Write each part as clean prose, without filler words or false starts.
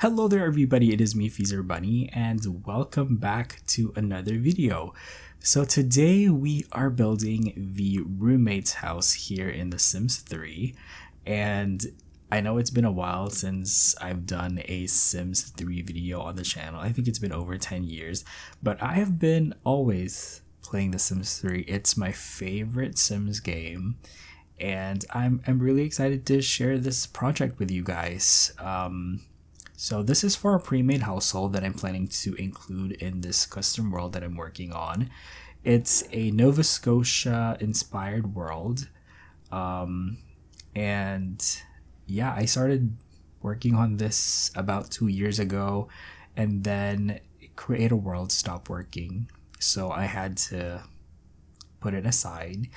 Hello there everybody, it is me XfreezerBunny and welcome back to another video. So today we are building the roommate's house here in The Sims 3, and I know it's been a while since I've done a Sims 3 video on the channel. I think it's been over 10 years, but I have been always playing The Sims 3. It's my favorite Sims game, and I'm really excited to share this project with you guys. So this is for a pre-made household that I'm planning to include in this custom world that I'm working on. It's a Nova Scotia inspired world. And yeah, I started working on this about 2 years ago, and then Create a World stopped working. So I had to put it aside.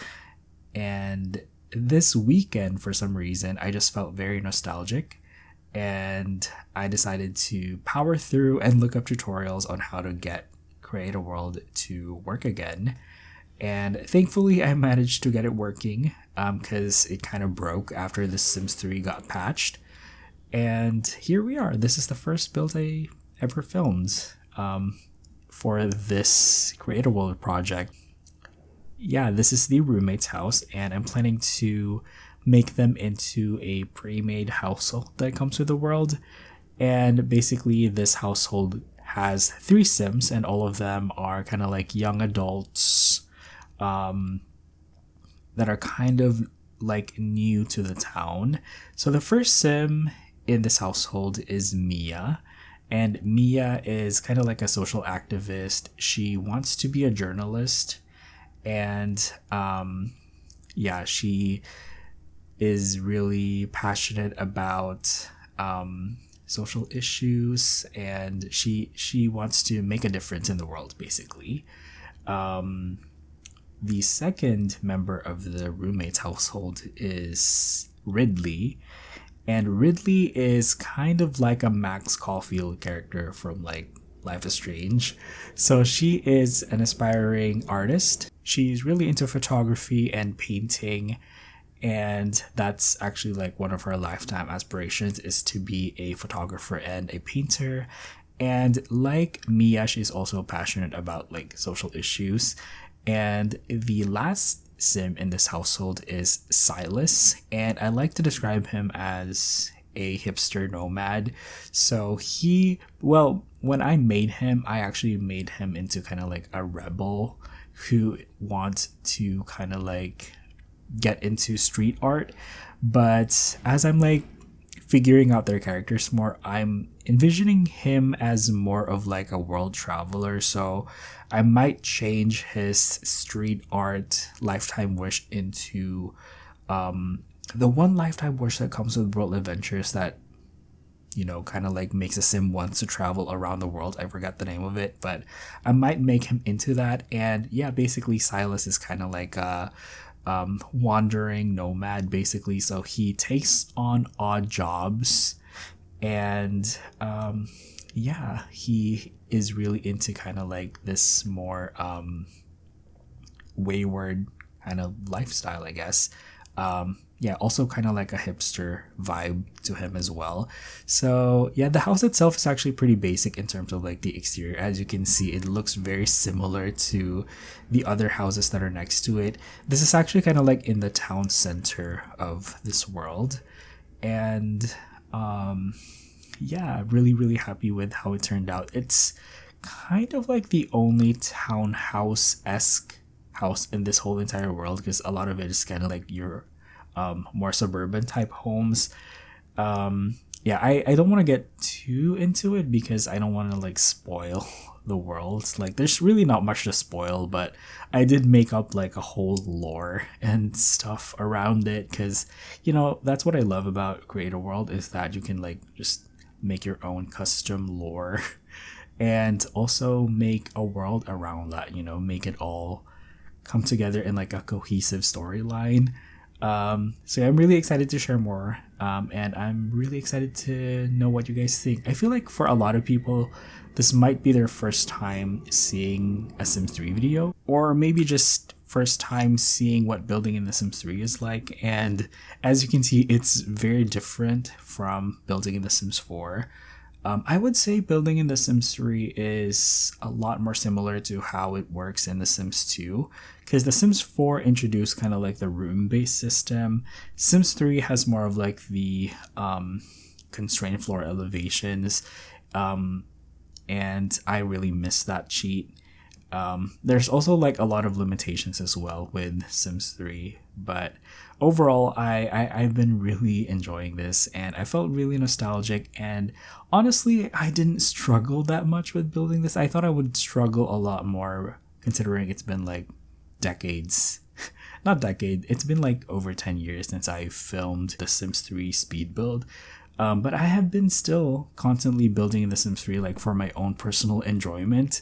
And this weekend, for some reason, I just felt very nostalgic, and I decided to power through and look up tutorials on how to get Create a World to work again. And thankfully I managed to get it working because it kind of broke after The Sims 3 got patched. And here we are. This is the first build I ever filmed for this Create a World project. Yeah, this is the roommate's house, and I'm planning to make them into a pre-made household that comes with the world. And basically this household has 3 Sims, and all of them are kind of like young adults that are kind of like new to the town. So the first Sim in this household is Mia, and Mia is kind of like a social activist. She wants to be a journalist, and yeah, she is really passionate about social issues, and she wants to make a difference in the world, basically. The second member of the roommate's household is Ridley, and Ridley is kind of like a Max Caulfield character from like Life is Strange. So she is an aspiring artist. She's really into photography and painting, and that's actually like one of her lifetime aspirations, is to be a photographer and a painter. And like Mia, she's also passionate about like social issues. And the last Sim in this household is Silas, and I like to describe him as a hipster nomad. So when I made him, I actually made him into kind of like a rebel who wants to kind of like get into street art. But as I'm like figuring out their characters more, I'm envisioning him as more of like a world traveler. So I might change his street art lifetime wish into the one lifetime wish that comes with world adventures that, you know, kind of like makes a sim wants to travel around the world. I forgot the name of it, but I might make him into that. And yeah, basically Silas is kind of like a wandering nomad, basically. So he takes on odd jobs, and yeah, he is really into kind of like this more wayward kind of lifestyle, I guess. Yeah, also kind of like a hipster vibe to him as well. So yeah, the house itself is actually pretty basic in terms of like the exterior. As you can see, it looks very similar to the other houses that are next to it. This is actually kind of like in the town center of this world. And yeah, really happy with how it turned out. It's kind of like the only townhouse-esque house in this whole entire world, because a lot of it is kind of like your more suburban type homes. Yeah, I don't want to get too into it because I don't want to like spoil the world. Like there's really not much to spoil, but I did make up like a whole lore and stuff around it, because you know that's what I love about Create a World, is that you can like just make your own custom lore and also make a world around that, you know, make it all come together in like a cohesive storyline. So I'm really excited to share more, and I'm really excited to know what you guys think. I feel like for a lot of people, this might be their first time seeing a Sims 3 video, or maybe just first time seeing what building in The Sims 3 is like. And as you can see, it's very different from building in The Sims 4. I would say building in The Sims 3 is a lot more similar to how it works in The Sims 2, because The Sims 4 introduced kind of like the room-based system. Sims 3 has more of like the constrained floor elevations, and I really miss that cheat. There's also like a lot of limitations as well with Sims 3, but overall I've been really enjoying this, and I felt really nostalgic, and honestly I didn't struggle that much with building this. I thought I would struggle a lot more considering it's been like decades. Not decade, it's been like over 10 years since I filmed the Sims 3 speed build. But I have been still constantly building in the Sims 3 like for my own personal enjoyment.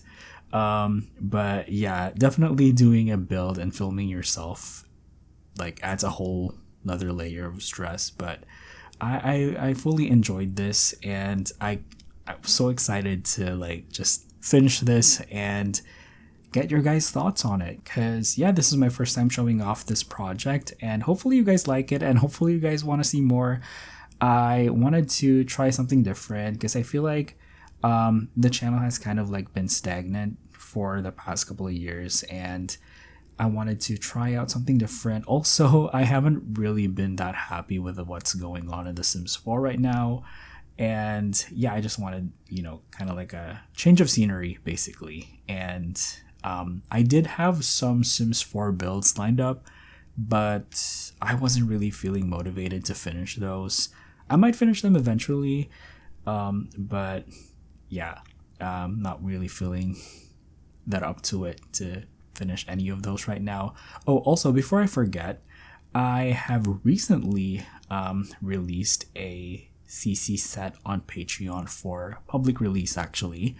But yeah, definitely doing a build and filming yourself like adds a whole another layer of stress. But I fully enjoyed this, and I'm so excited to like just finish this and get your guys' thoughts on it, because yeah, this is my first time showing off this project, and hopefully you guys like it, and hopefully you guys want to see more. I wanted to try something different because I feel like the channel has kind of like been stagnant for the past couple of years, and I wanted to try out something different. Also, I haven't really been that happy with what's going on in The Sims 4 right now, and yeah, I just wanted, kind of like a change of scenery basically. And I did have some Sims 4 builds lined up, but I wasn't really feeling motivated to finish those. I might finish them eventually, but yeah, not really feeling that up to it to finish any of those right now. Oh, also, before I forget, I have recently released a CC set on Patreon for public release, actually.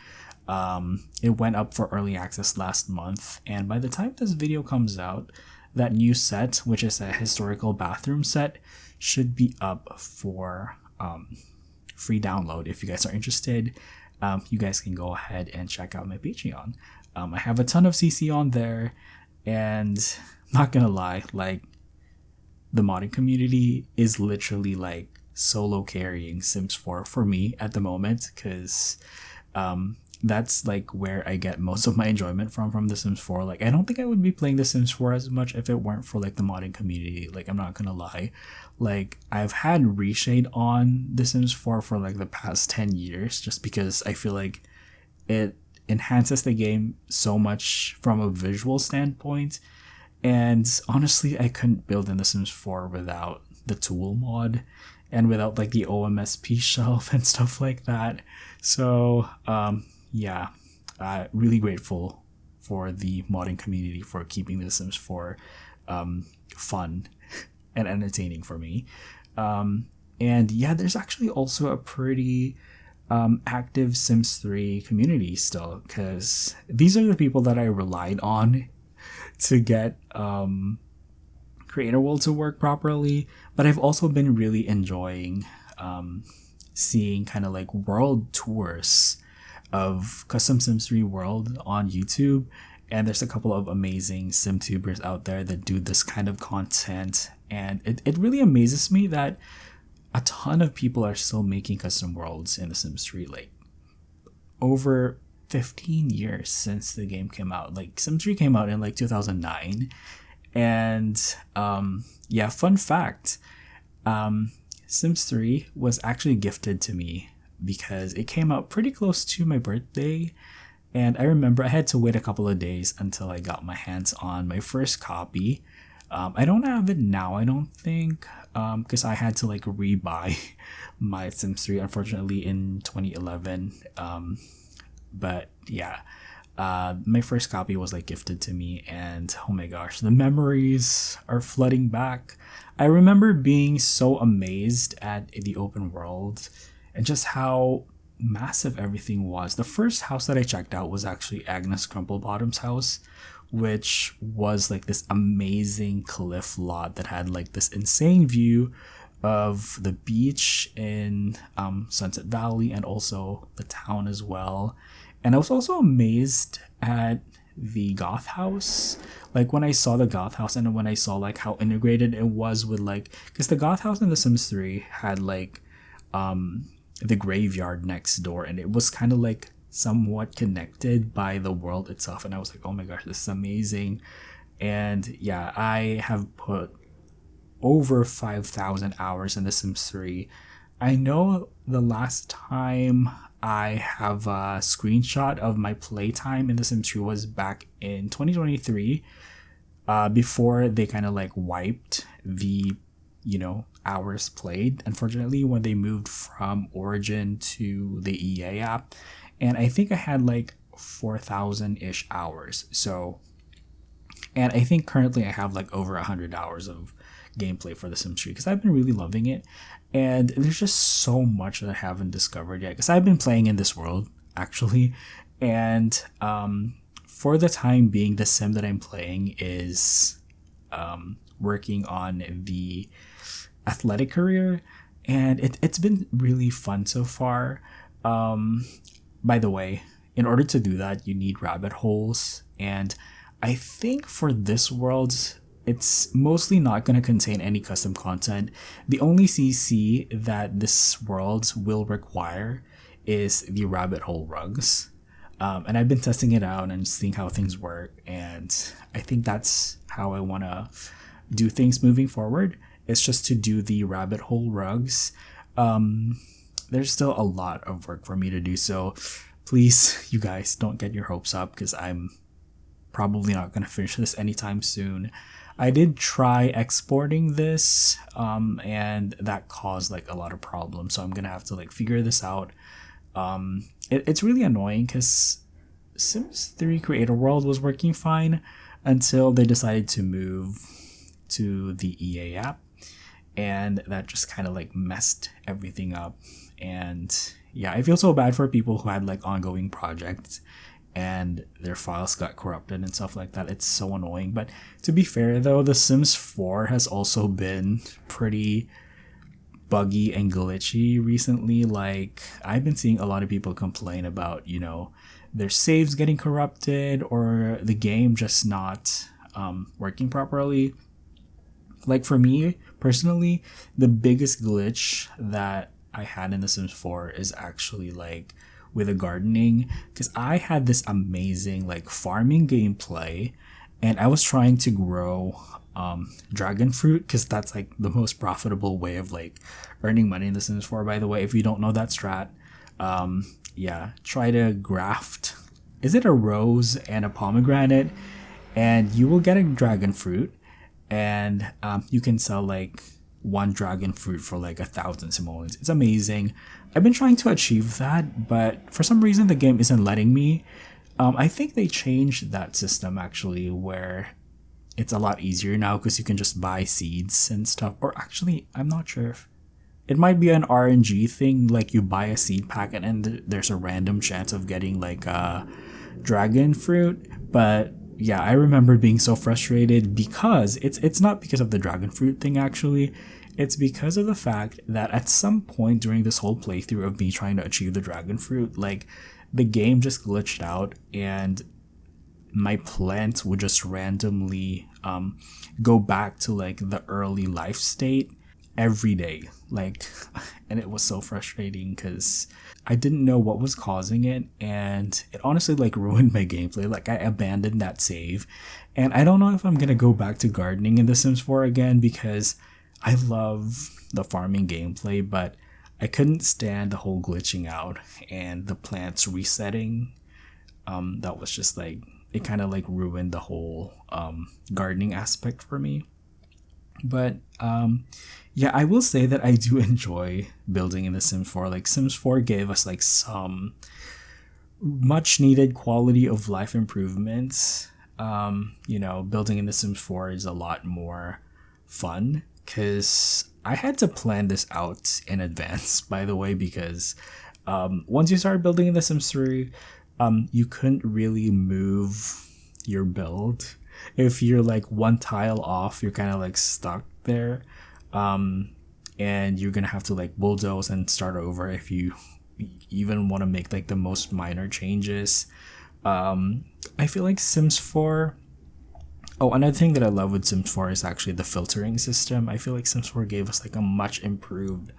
It went up for early access last month, and by the time this video comes out, that new set, which is a historical bathroom set, should be up for free download. If you guys are interested, you guys can go ahead and check out my Patreon. I have a ton of CC on there, and not gonna lie, like, the modding community is literally like solo carrying Sims 4 for me at the moment, because that's like where I get most of my enjoyment from The Sims 4. Like, I don't think I would be playing The Sims 4 as much if it weren't for like the modding community. Like, I'm not gonna lie, like, I've had Reshade on The Sims 4 for like the past 10 years just because I feel like it enhances the game so much from a visual standpoint. And honestly, I couldn't build in The Sims 4 without the tool mod and without like the OMSP shelf and stuff like that. So yeah, really grateful for the modding community for keeping The Sims 4 fun and entertaining for me. And yeah, there's actually also a pretty active Sims 3 community still, because these are the people that I relied on to get Creator World to work properly. But I've also been really enjoying seeing kind of like world tours of Custom Sims 3 World on YouTube. And there's a couple of amazing SimTubers out there that do this kind of content. And it really amazes me that a ton of people are still making custom worlds in The Sims 3, like over 15 years since the game came out. Like, Sims 3 came out in like 2009. And yeah, fun fact, Sims 3 was actually gifted to me because it came out pretty close to my birthday. And I remember I had to wait a couple of days until I got my hands on my first copy. I don't have it now, I don't think, because I had to like rebuy my Sims 3, unfortunately, in 2011. But yeah, my first copy was like gifted to me, and oh my gosh, the memories are flooding back. I remember being so amazed at the open world and just how massive everything was. The first house that I checked out was actually Agnes Crumplebottom's house, which was like this amazing cliff lot that had like this insane view of the beach in Sunset Valley and also the town as well. And I was also amazed at the goth house. Like, when I saw the goth house and when I saw like how integrated it was with like, because the goth house in The Sims 3 had like the graveyard next door, and it was kind of like somewhat connected by the world itself, and I was like, oh my gosh, this is amazing. And yeah, I have put over 5,000 hours in The Sims 3. I know the last time I have a screenshot of my playtime in The Sims 3 was back in 2023, before they kind of like wiped the, hours played, unfortunately, when they moved from Origin to the EA app. And I think I had like 4,000-ish hours. So, and I think currently I have like over 100 hours of gameplay for The Sims 3 because I've been really loving it. And there's just so much that I haven't discovered yet because I've been playing in this world actually. And for the time being, the sim that I'm playing is working on the athletic career, and it's been really fun so far. By the way, in order to do that, you need rabbit holes, and I think for this world, it's mostly not going to contain any custom content. The only CC that this world will require is the rabbit hole rugs. And I've been testing it out and seeing how things work, and I think that's how I want to do things moving forward. It's just to do the rabbit hole rugs. There's still a lot of work for me to do, so please, you guys, don't get your hopes up because I'm probably not going to finish this anytime soon. I did try exporting this, and that caused like a lot of problems, so I'm going to have to like figure this out. It's really annoying because Sims 3 Creator World was working fine until they decided to move to the EA app, and that just kind of like messed everything up. And yeah, I feel so bad for people who had like ongoing projects and their files got corrupted and stuff like that. It's so annoying. But to be fair though, The Sims 4 has also been pretty buggy and glitchy recently. Like, I've been seeing a lot of people complain about, their saves getting corrupted or the game just not working properly. Like, for me personally, the biggest glitch that I had in The Sims 4 is actually like with the gardening, because I had this amazing like farming gameplay and I was trying to grow dragon fruit because that's like the most profitable way of like earning money in The Sims 4. By the way, if you don't know that strat, try to graft, is it a rose and a pomegranate, and you will get a dragon fruit, and you can sell like one dragon fruit for like 1,000 simoleons. It's amazing. I've been trying to achieve that, but for some reason the game isn't letting me. I think they changed that system actually, where it's a lot easier now because you can just buy seeds and stuff. Or actually, I'm not sure if it might be an RNG thing, like you buy a seed packet and there's a random chance of getting like a dragon fruit. But yeah, I remember being so frustrated because it's not because of the dragon fruit thing actually. It's because of the fact that at some point during this whole playthrough of me trying to achieve the dragon fruit, like the game just glitched out and my plants would just randomly go back to like the early life state every day. Like, and it was so frustrating because I didn't know what was causing it, and it honestly like ruined my gameplay. Like, I abandoned that save, and I don't know if I'm gonna go back to gardening in The Sims 4 again because I love the farming gameplay, but I couldn't stand the whole glitching out and the plants resetting. That was just like, it kind of like ruined the whole gardening aspect for me. But yeah, I will say that I do enjoy building in The Sims 4. Like, Sims 4 gave us like some much needed quality of life improvements. Building in The Sims 4 is a lot more fun because I had to plan this out in advance, by the way, because once you start building in The Sims 3, you couldn't really move your build. If you're like one tile off, you're kind of like stuck there, and you're gonna have to like bulldoze and start over if you even want to make like the most minor changes. I feel like Sims 4. Oh, another thing that I love with Sims 4 is actually the filtering system. I feel like Sims 4 gave us like a much improved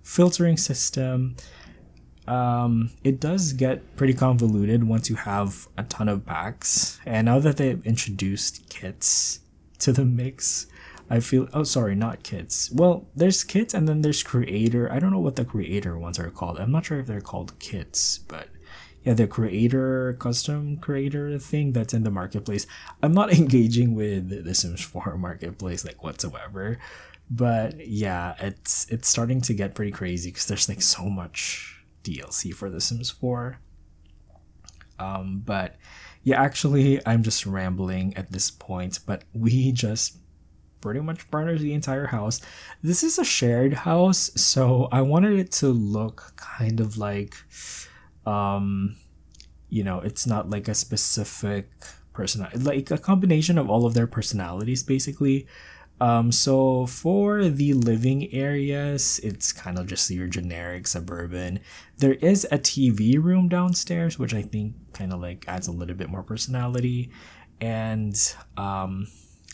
filtering system. it does get pretty convoluted once you have a ton of packs. And now that they've introduced kits to the mix, I feel, oh sorry, not kits. Well, there's kits and then there's creator. I don't know what the creator ones are called. I'm not sure if they're called kits, but yeah, the creator, custom creator thing that's in the marketplace. I'm not engaging with the Sims 4 marketplace like whatsoever, but yeah, it's starting to get pretty crazy because there's like so much DLC for the Sims 4. But yeah, actually, I'm just rambling at this point, but we just pretty much furnished the entire house. This is a shared house, so I wanted it to look kind of like, it's not like a specific person, like a combination of all of their personalities, basically. So for the living areas, it's kind of just your generic suburban. There is a TV room downstairs, which I think kind of like adds a little bit more personality. And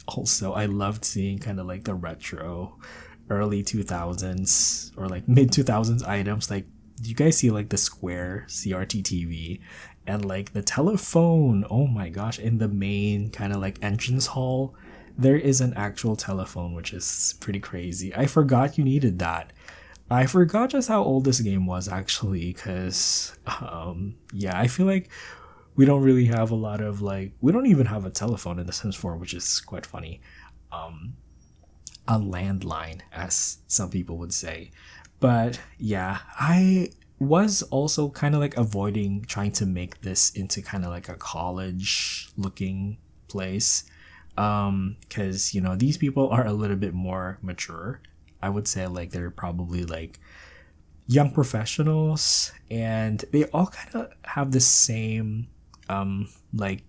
also, I loved seeing kind of like the retro early 2000s or like mid 2000s items. Like, do you guys see like the square CRT TV and like the telephone? Oh my gosh, in the main kind of like entrance hall, there is an actual telephone, which is pretty crazy. I forgot you needed that. I forgot just how old this game was actually, because yeah, I feel like we don't really have a lot of like, we don't even have a telephone in The Sims 4, which is quite funny. A landline, as some people would say. But yeah, I was also kind of like avoiding trying to make this into kind of like a college looking place, because these people are a little bit more mature. I would say like they're probably like young professionals, and they all kind of have the same like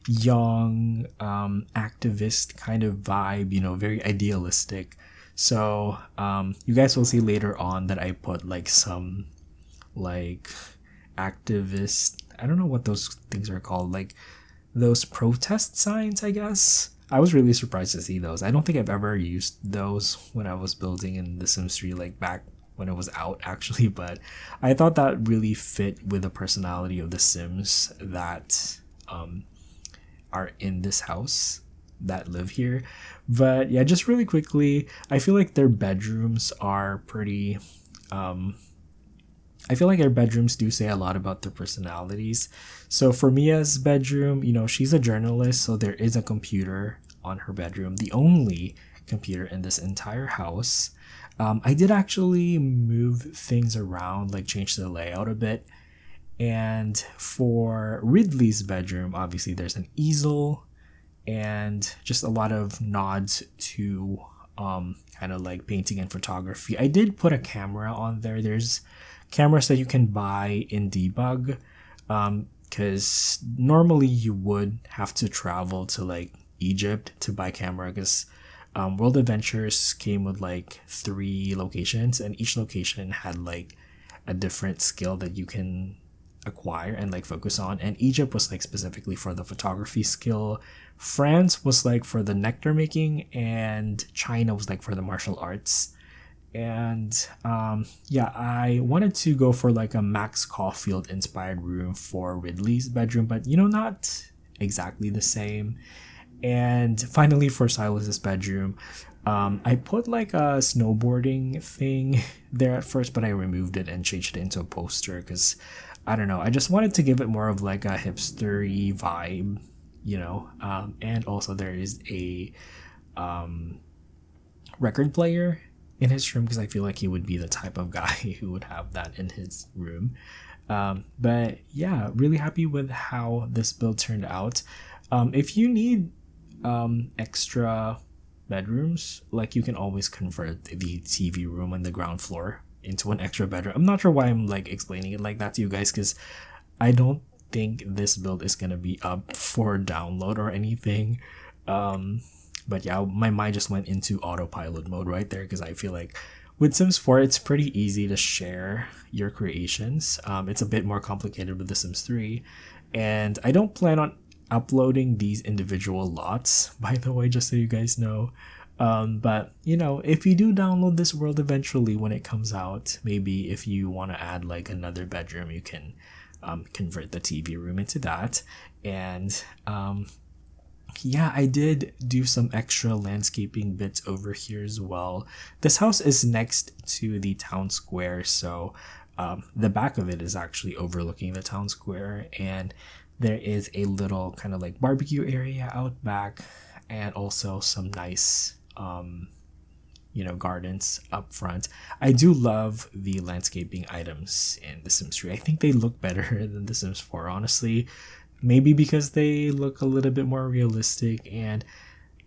young activist kind of vibe, very idealistic. So you guys will see later on that I put like some like activist, I don't know what those things are called, like those protest signs, I guess. I was really surprised to see those. I don't think I've ever used those when I was building in The Sims 3, like back when it was out actually, but I thought that really fit with the personality of the Sims that are in this house, that live here. But yeah, just really quickly, I feel like their bedrooms are pretty I feel like their bedrooms do say a lot about their personalities. So for Mia's bedroom, she's a journalist, so there is a computer on her bedroom, the only computer in this entire house. I did actually move things around, like change the layout a bit. And for Ridley's bedroom, obviously there's an easel and just a lot of nods to kind of like painting and photography. I did put a camera on there. There's cameras that you can buy in debug, because normally you would have to travel to like Egypt to buy camera, because World Adventures came with like 3 locations, and each location had like a different skill that you can acquire and like focus on. And Egypt was like specifically for the photography skill, France was like for the nectar making, and China was like for the martial arts. And yeah, I wanted to go for like a Max Caulfield inspired room for Ridley's bedroom, but not exactly the same. And finally for Silas's bedroom, I put like a snowboarding thing there at first, but I removed it and changed it into a poster because I don't know, I just wanted to give it more of like a hipstery vibe, and also there is a record player in his room because I feel like he would be the type of guy who would have that in his room. But yeah, really happy with how this build turned out. If you need extra bedrooms, like you can always convert the TV room on the ground floor into an extra bedroom. I'm not sure why I'm like explaining it like that to you guys, because I don't think this build is gonna be up for download or anything. But yeah, my mind just went into autopilot mode right there, because I feel like with Sims 4 it's pretty easy to share your creations. It's a bit more complicated with The Sims 3, and I don't plan on uploading these individual lots, by the way, just so you guys know. But you know, if you do download this world eventually when it comes out, maybe if you want to add like another bedroom, you can convert the TV room into that. And yeah, I did do some extra landscaping bits over here as well. This house is next to the town square, so the back of it is actually overlooking the town square, and there is a little kind of like barbecue area out back, and also some nice gardens up front. I do love the landscaping items in The Sims 3. I think they look better than The Sims 4, honestly. Maybe because they look a little bit more realistic, and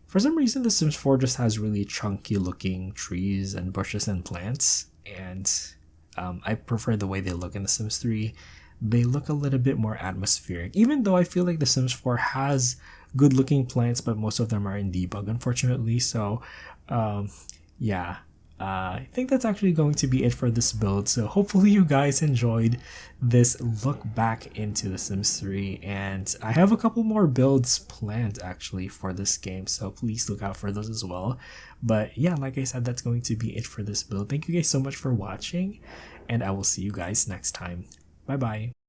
for some reason The Sims 4 just has really chunky looking trees and bushes and plants, and I prefer the way they look in The Sims 3. They look a little bit more atmospheric, even though I feel like The Sims 4 has good looking plants, but most of them are in debug, unfortunately. So yeah, I think that's actually going to be it for this build. So hopefully you guys enjoyed this look back into The Sims 3, and I have a couple more builds planned actually for this game, so please look out for those as well. But yeah, like I said, that's going to be it for this build. Thank you guys so much for watching, and I will see you guys next time. Bye bye.